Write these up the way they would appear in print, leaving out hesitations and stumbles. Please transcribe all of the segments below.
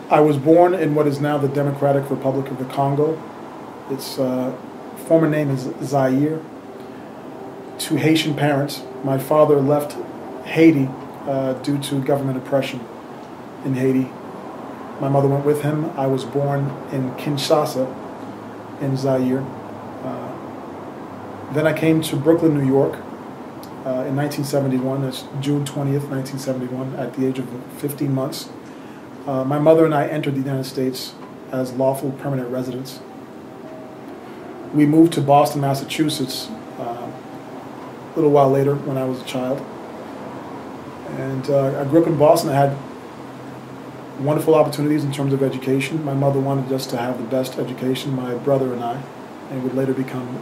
I was born in what is now the Democratic Republic of the Congo. Its former name is Zaire. To Haitian parents. My father left Haiti due to government oppression in Haiti. My mother went with him. I was born in Kinshasa, in Zaire. Then I came to Brooklyn, New York in 1971. That's June 20th, 1971, at the age of 15 months. My mother and I entered the United States as lawful permanent residents. We moved to Boston, Massachusetts a little while later when I was a child. And I grew up in Boston. I had wonderful opportunities in terms of education. My mother wanted us to have the best education, my brother and I, and would later become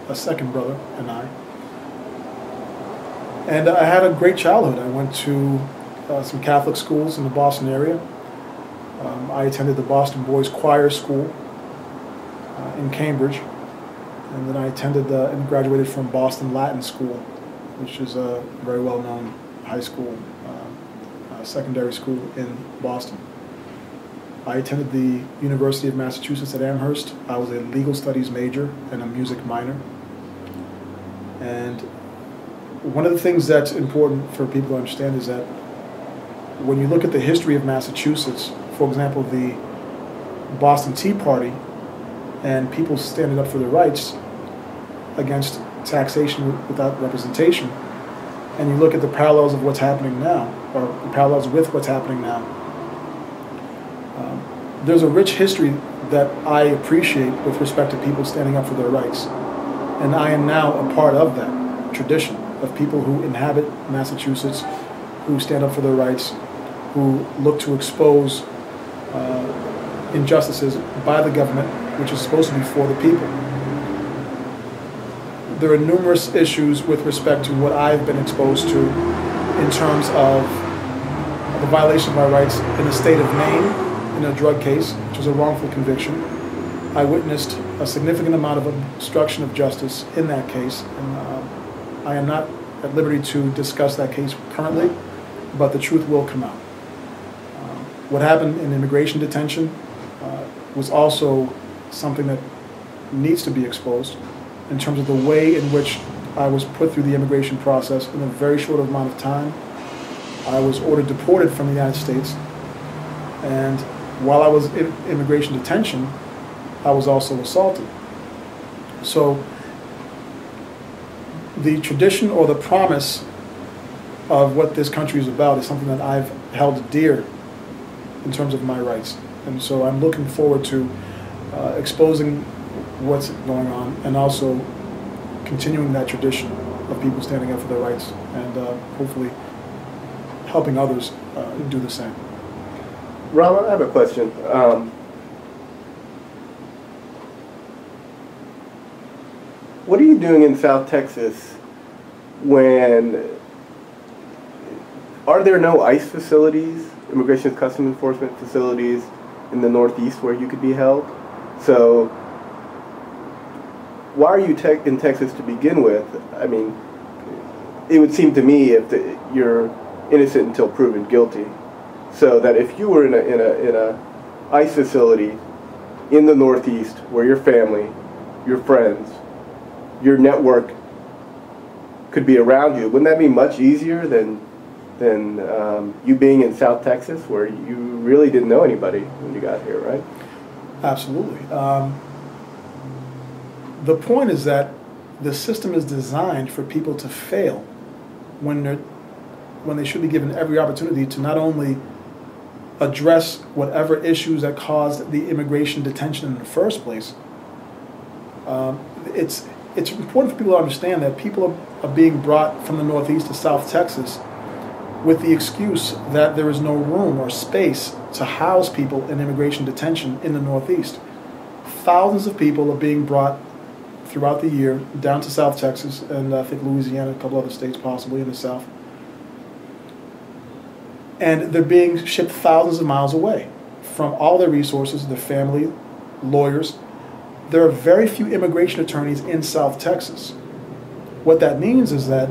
a second brother and I. And I had a great childhood. I went to some Catholic schools in the Boston area. I attended the Boston Boys Choir School in Cambridge. And then I attended and graduated from Boston Latin School, which is a very well-known high school, secondary school in Boston. I attended the University of Massachusetts at Amherst. I was a legal studies major and a music minor. And one of the things that's important for people to understand is that when you look at the history of Massachusetts, for example, the Boston Tea Party and people standing up for their rights against taxation without representation, and you look at the parallels of what's happening now, or the parallels with what's happening now, there's a rich history that I appreciate with respect to people standing up for their rights. And I am now a part of that tradition of people who inhabit Massachusetts, who stand up for their rights, who look to expose injustices by the government, which is supposed to be for the people. There are numerous issues with respect to what I've been exposed to in terms of the violation of my rights in the state of Maine in a drug case, which was a wrongful conviction. I witnessed a significant amount of obstruction of justice in that case, and I am not at liberty to discuss that case currently, but the truth will come out. What happened in immigration detention was also something that needs to be exposed in terms of the way in which I was put through the immigration process in a very short amount of time. I was ordered deported from the United States, and while I was in immigration detention, I was also assaulted. So the tradition or the promise of what this country is about is something that I've held dear in terms of my rights. And so I'm looking forward to exposing what's going on and also continuing that tradition of people standing up for their rights and hopefully helping others do the same. Rama, I have a question. What are you doing in South Texas are there no ICE facilities, Immigration and Customs Enforcement facilities in the Northeast where you could be held? So why are you in Texas to begin with? I mean, it would seem to me if you're innocent until proven guilty. So that if you were in a ICE facility in the Northeast where your family, your friends, your network could be around you, wouldn't that be much easier than you being in South Texas where you really didn't know anybody when you got here, right? Absolutely. The point is that the system is designed for people to fail when they should be given every opportunity to not only address whatever issues that caused the immigration detention in the first place. It's important for people to understand that people are being brought from the Northeast to South Texas with the excuse that there is no room or space to house people in immigration detention in the Northeast. Thousands of people are being brought throughout the year down to South Texas and I think Louisiana, a couple other states possibly in the South. And they're being shipped thousands of miles away from all their resources, their family, lawyers. There are very few immigration attorneys in South Texas. What that means is that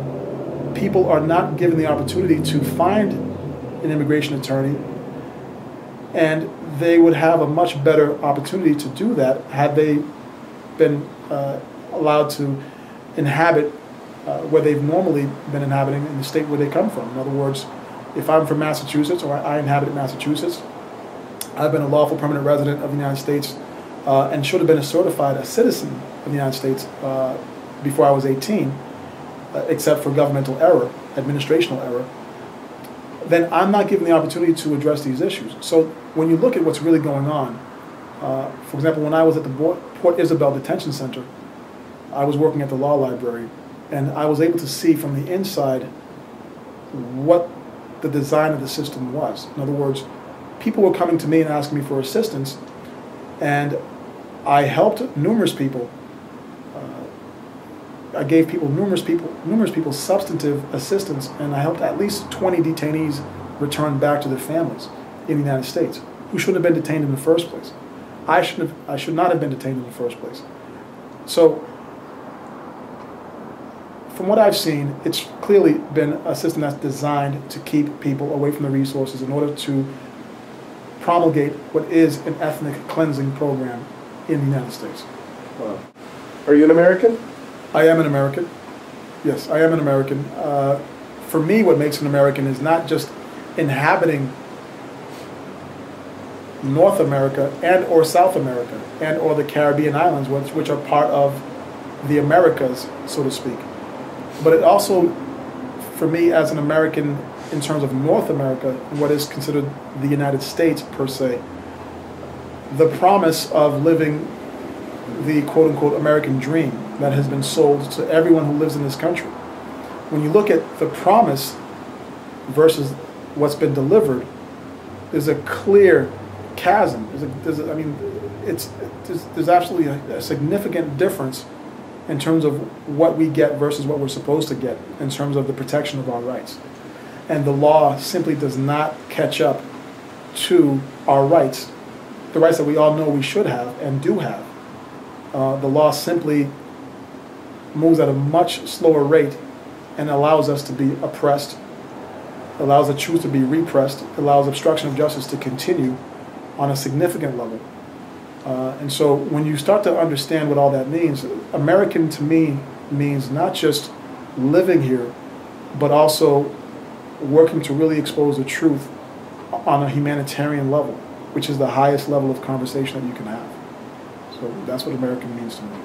people are not given the opportunity to find an immigration attorney And they would have a much better opportunity to do that had they been allowed to inhabit where they've normally been inhabiting in the state where they come from. In other words, if I'm from Massachusetts, or I inhabit Massachusetts, I've been a lawful permanent resident of the United States and should have been certified a citizen of the United States before I was 18, except for governmental error, administrational error, then I'm not given the opportunity to address these issues. So when you look at what's really going on, for example, when I was at the Port Isabel Detention Center, I was working at the law library, and I was able to see from the inside what the design of the system was. In other words, people were coming to me and asking me for assistance, and I helped numerous people. I gave numerous people substantive assistance, and I helped at least 20 detainees return back to their families in the United States who shouldn't have been detained in the first place. I should not have been detained in the first place. So, from what I've seen, it's clearly been a system that's designed to keep people away from the resources in order to promulgate what is an ethnic cleansing program in the United States. Wow. Are you an American? I am an American. Yes, I am an American. For me, what makes an American is not just inhabiting North America and or South America and or the Caribbean islands, which are part of the Americas, so to speak. But it also, for me as an American in terms of North America, what is considered the United States per se, the promise of living the quote-unquote American dream that has been sold to everyone who lives in this country. When you look at the promise versus what's been delivered, there's a clear chasm. There's absolutely a significant difference in terms of what we get versus what we're supposed to get in terms of the protection of our rights. And the law simply does not catch up to our rights, the rights that we all know we should have and do have. The law simply moves at a much slower rate and allows us to be oppressed, allows the truth to be repressed, allows obstruction of justice to continue on a significant level. And so when you start to understand what all that means, American to me means not just living here, but also working to really expose the truth on a humanitarian level, which is the highest level of conversation that you can have. So that's what American means to me.